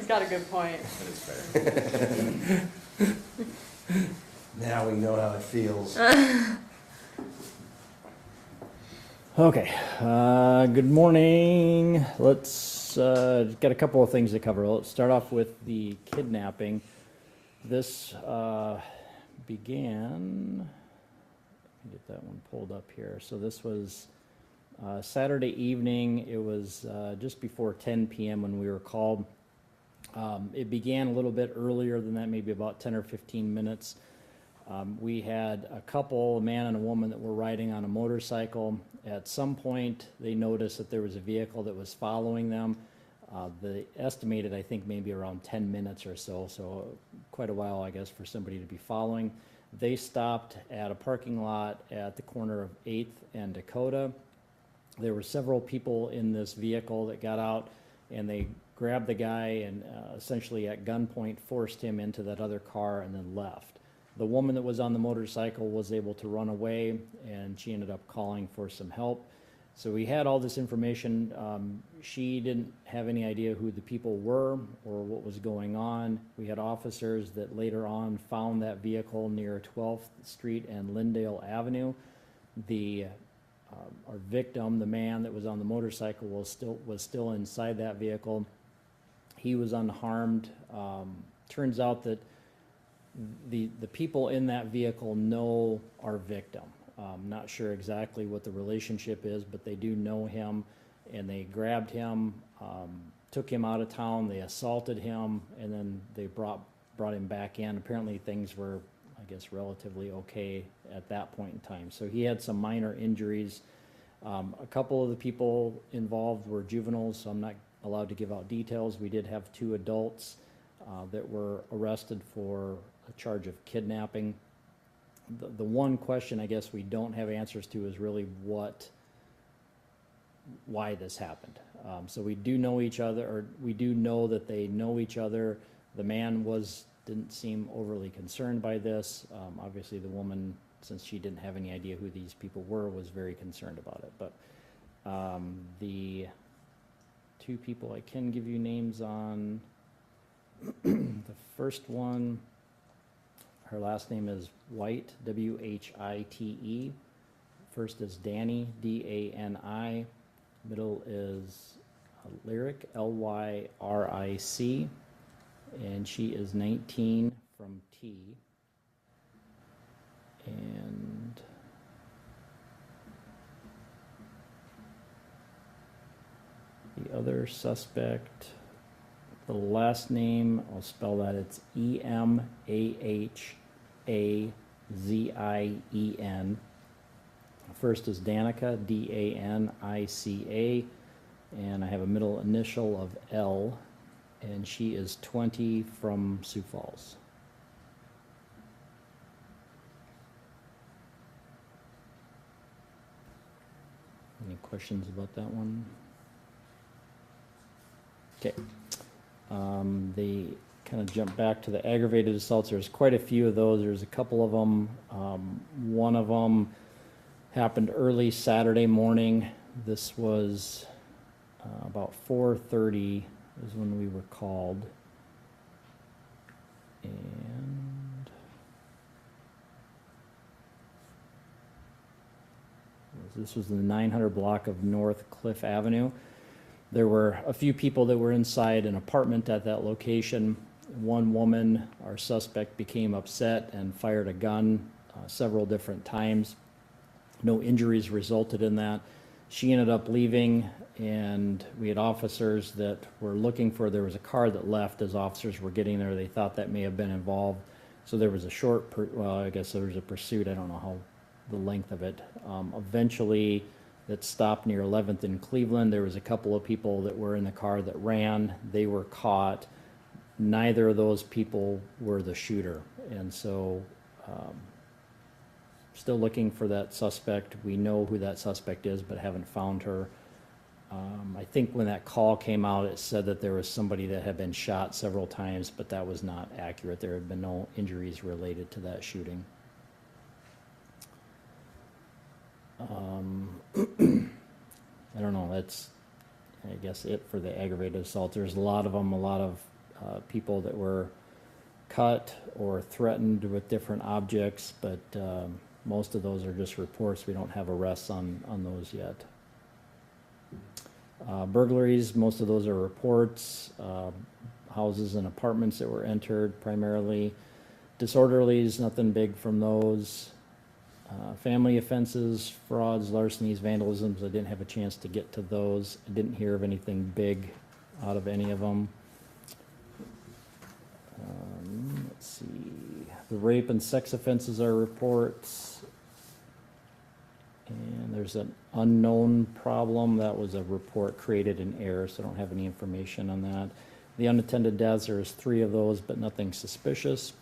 He's got a good point. That is fair. Now we know how it feels. Okay, good morning. Let's got a couple of things to cover. Let's start off with the kidnapping. This began, let me get that one pulled up here. So this was Saturday evening. It was just before 10 p.m. when we were called. It began a little bit earlier than that, maybe about 10 or 15 minutes. We had a couple, a man and a woman, that were riding on a motorcycle. At some point, they noticed that there was a vehicle that was following them. They estimated, I think, maybe around 10 minutes or so, so quite a while, I guess, for somebody to be following. They stopped at a parking lot at the corner of 8th and Dakota. There were several people in this vehicle that got out, and they grabbed the guy and essentially at gunpoint forced him into that other car and then left. The woman that was on the motorcycle was able to run away, and she ended up calling for some help. So we had all this information. She didn't have any idea who the people were or what was going on. We had officers that later on found that vehicle near 12th Street and Lyndale Avenue. Our victim, the man that was on the motorcycle, was still inside that vehicle. He was unharmed. Turns out that the people in that vehicle know our victim. Not sure exactly what the relationship is, but they do know him, and they grabbed him, took him out of town, they assaulted him, and then they brought him back in. Apparently things were, I guess, relatively okay at that point in time. So he had some minor injuries. A couple of the people involved were juveniles, so I'm not allowed to give out details. We did have 2 adults that were arrested for a charge of kidnapping. The one question I guess we don't have answers to is really why this happened. So we do know each other, or we do know that they know each other. The man didn't seem overly concerned by this. Obviously the woman, since she didn't have any idea who these people were, was very concerned about it. But the 2 people I can give you names on. The first one, her last name is White, W-H-I-T-E. First is Danny, D-A-N-I. Middle is Lyric, L-Y-R-I-C. And she is 19 from T. And the other suspect, the last name, I'll spell that, it's E-M-A-H-A-Z-I-E-N. First is Danica, D-A-N-I-C-A, and I have a middle initial of L, and she is 20 from Sioux Falls. Any questions about that one? Okay. They kind of jump back to the aggravated assaults. There's quite a few of those. There's a couple of them. One of them happened early Saturday morning. This was about 4:30 is when we were called. And this was the 900 block of North Cliff Avenue. There were a few people that were inside an apartment at that location. One woman, our suspect, became upset and fired a gun several different times. No injuries resulted in that. She ended up leaving, and we had officers that were looking for, there was a car that left as officers were getting there. They thought that may have been involved. So there was a I guess there was a pursuit. I don't know how the length of it. Eventually, that stopped near 11th in Cleveland. There was a couple of people that were in the car that ran. They were caught. Neither of those people were the shooter. And so still looking for that suspect. We know who that suspect is, but haven't found her. I think when that call came out, it said that there was somebody that had been shot several times, but that was not accurate. There had been no injuries related to that shooting. I don't know, that's, I guess, it for the aggravated assault. There's a lot of them, a lot of people that were cut or threatened with different objects, but most of those are just reports. We don't have arrests on those yet. Burglaries, most of those are reports, houses and apartments that were entered primarily. Disorderlies, nothing big from those. Family offenses, frauds, larcenies, vandalisms, I didn't have a chance to get to those. I didn't hear of anything big out of any of them. Let's see, the rape and sex offenses are reports. And there's an unknown problem, that was a report created in error, so I don't have any information on that. The unattended deaths, there's 3 of those, but nothing suspicious.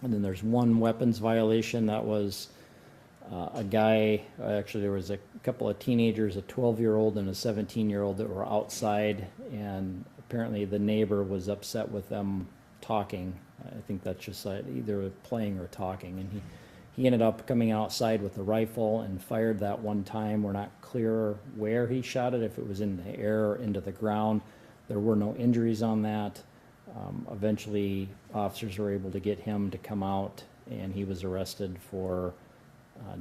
And then there's 1 weapons violation, that was a guy, actually there was a couple of teenagers, a 12-year-old and a 17-year-old that were outside, and apparently the neighbor was upset with them talking. I think that's just either playing or talking, and he ended up coming outside with a rifle and fired that one time. We're not clear where he shot it, if it was in the air or into the ground. There were no injuries on that. Eventually, officers were able to get him to come out, and he was arrested for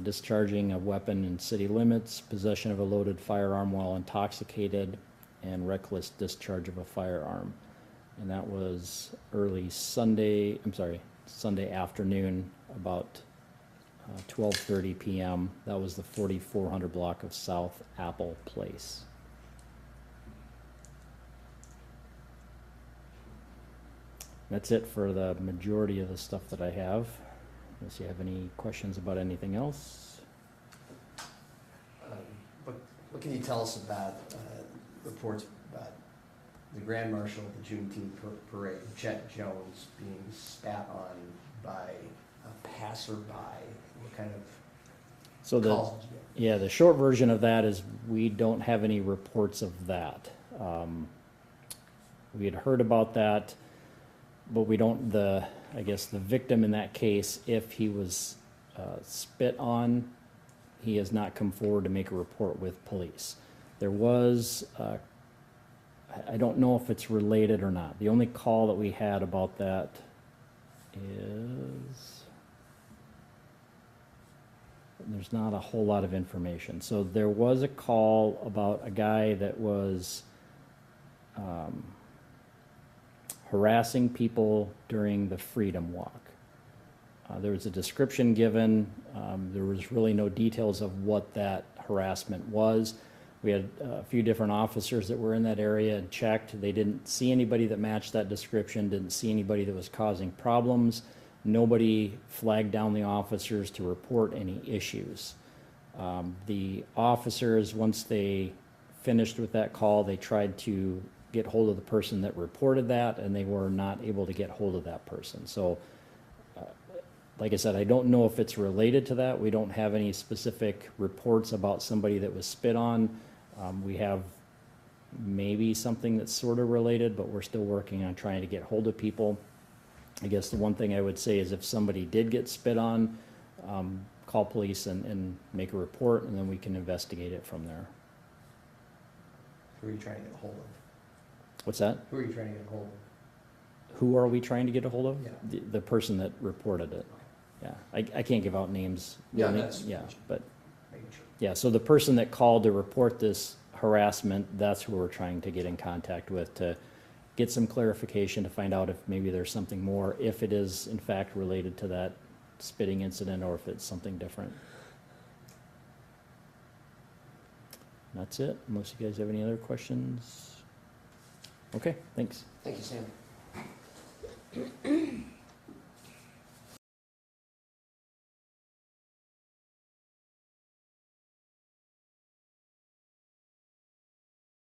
discharging a weapon in city limits, possession of a loaded firearm while intoxicated, and reckless discharge of a firearm. And that was Sunday afternoon, about 12:30 p.m. That was the 4400 block of South Apple Place. That's it for the majority of the stuff that I have. Unless you have any questions about anything else. What can you tell us about reports about the Grand Marshal of the Juneteenth Parade, Chet Jones, being spat on by a passerby? What kind of calls did you get? The short version of that is we don't have any reports of that. We had heard about that, but we don't, I guess the victim in that case, if he was spit on, he has not come forward to make a report with police. There was, I don't know if it's related or not. The only call that we had about that is, there's not a whole lot of information. So there was a call about a guy that was harassing people during the Freedom Walk. There was a description given. There was really no details of what that harassment was. We had a few different officers that were in that area and checked. They didn't see anybody that matched that description, didn't see anybody that was causing problems. Nobody flagged down the officers to report any issues. The officers, once they finished with that call, they tried to get hold of the person that reported that, and they were not able to get hold of that person. So, like I said, I don't know if it's related to that. We don't have any specific reports about somebody that was spit on. We have maybe something that's sort of related, but we're still working on trying to get hold of people. I guess the one thing I would say is if somebody did get spit on, call police and make a report, and then we can investigate it from there. Who are you trying to get a hold of? What's that? Who are you trying to get a hold of? Who are we trying to get a hold of? Yeah. The person that reported it. Yeah, I can't give out names. Yeah, that's but making sure. yeah, so the person that called to report this harassment, that's who we're trying to get in contact with to get some clarification, to find out if maybe there's something more, if it is in fact related to that spitting incident or if it's something different. That's it, unless you guys have any other questions. Okay, thanks. Thank you, Sam.